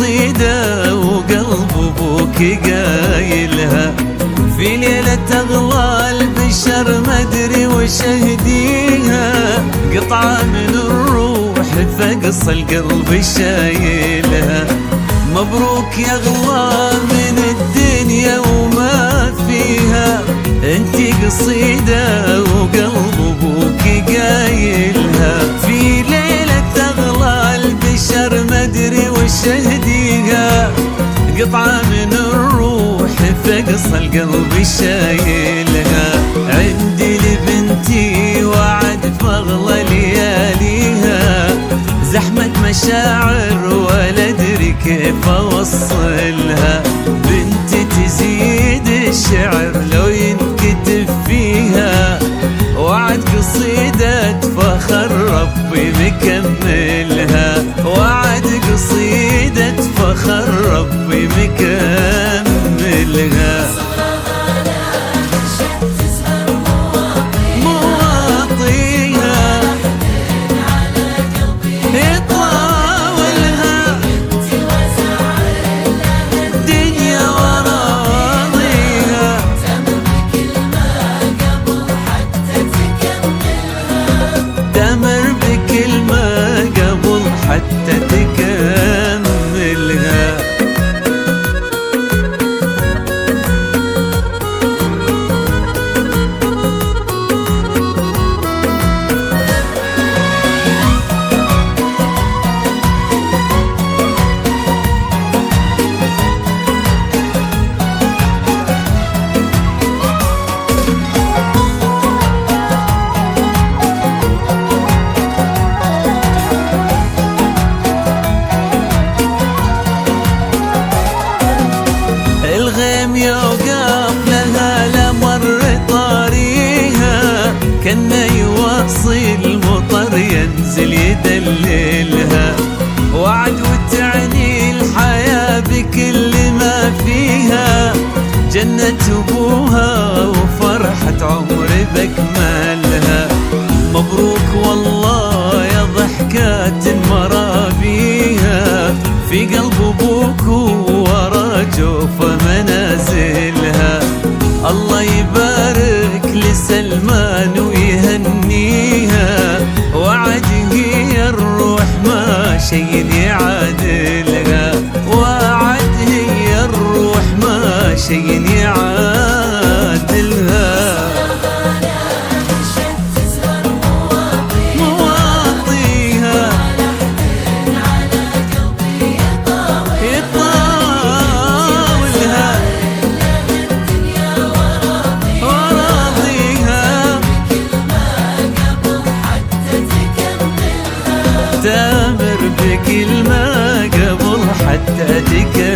قصيدة وقلب ابوك قايلها، في ليلة اغلى البشر مدري وش اهديها، قطعة من الروح فقص القلب شايلها. مبروك يا اغلى من الدنيا وما فيها، انتي قصيدة وقلب ابوك قايلها، في ليلة اغلى البشر مدري وش اهديها، قطعة من الروح فقص القلب شايلها. عندي لبنتي وعد فاغلى لياليها، زحمة مشاعر ولا ادري كيف اوصلها، بنتي تزيد الشعر لو ينكتب فيها، وعد قصيدة فخر ربي مكملها، وعد قصيدة فخر ربي مكملها. تمر بكلمة قبل حتى تكملها. الغيم يوقف لها لمر طاريها، كنا يواصل مطر ينزل يدللها، وعد وتعني الحياة بكل ما فيها، جنة ابوها وفرحة عمر بكملها. مبروك والله يا ضحكات مرابيها، في قلب ابوك ورا جوف منازلها، الله يبارك لسلمان ويهنيها، وعد هي الروح ما شي يعادلها، وعد هي الروح ما شي يعادلها. تامر بكلمة قبل حتى تكمل.